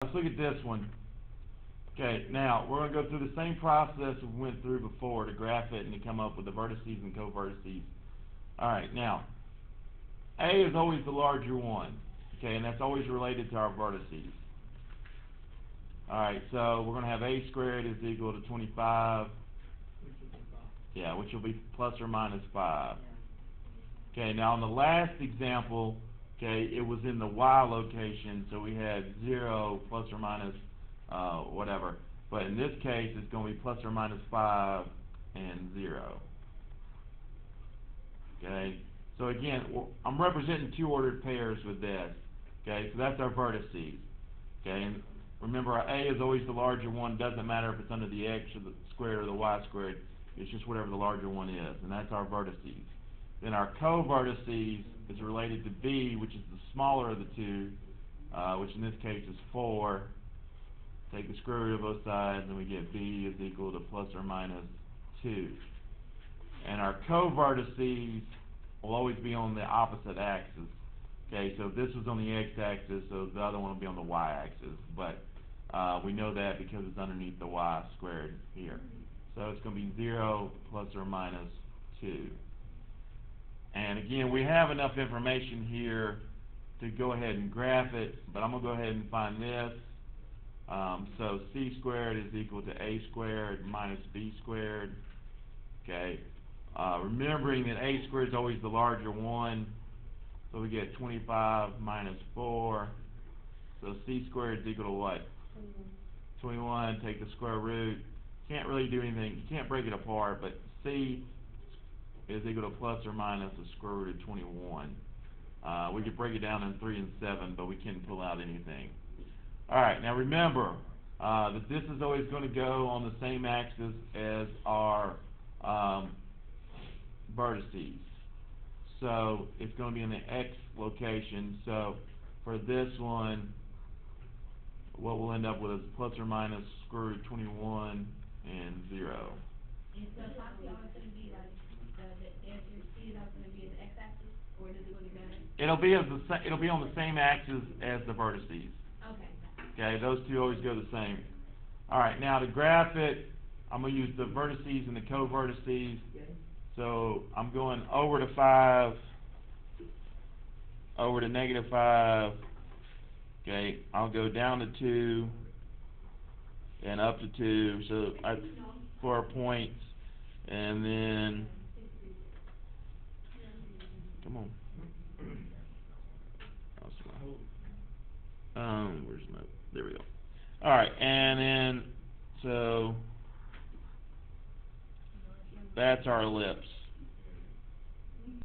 Let's look at this one. Okay, now we're going to go through the same process we went through before to graph it and to come up with the vertices and co-vertices. Alright, now, A is always the larger one, okay, and that's always related to our vertices. Alright, so we're going to have A squared is equal to 25, yeah, which will be plus or minus 5. Okay, now in the last example, okay, it was in the Y location, so we had 0 plus or minus whatever. But in this case, it's going to be plus or minus 5 and 0. Okay, so again, I'm representing two ordered pairs with this. Okay, so that's our vertices. Okay, and remember our A is always the larger one. Doesn't matter if it's under the X or the squared or the Y squared. It's just whatever the larger one is, and that's our vertices. Then our co-vertices is related to B, which is the smaller of the two, which in this case is 4. Take the square root of both sides, and we get B is equal to plus or minus 2. And our co-vertices will always be on the opposite axis. Okay, so if this was on the x-axis, so the other one will be on the y-axis. But we know that because it's underneath the y squared here. So it's going to be 0 plus or minus 2. And again, we have enough information here to go ahead and graph it, but I'm going to go ahead and find this. So c squared is equal to a squared minus b squared. Okay, remembering that a squared is always the larger one, so we get 25 minus 4. So c squared is equal to what? 21. Take the square root. Can't really do anything. You can't break it apart, but c is equal to plus or minus the square root of 21. We could break it down in 3 and 7, but we can't pull out anything. Alright, now remember that this is always going to go on the same axis as our vertices. So it's going to be in the X location. So for this one, what we'll end up with is plus or minus square root 21 and 0. And so foci always going to be like the answer C is always going to be in the x-axis, or does it really matter? It'll be on the same axis as the vertices. Okay. Okay, those two always go the same. All right, now to graph it, I'm going to use the vertices and the co-vertices. So I'm going over to 5, over to negative 5. Okay, I'll go down to 2 and up to 2. So that's 4 points, and then come on. Where's my? There we go. All right, and then so that's our ellipse.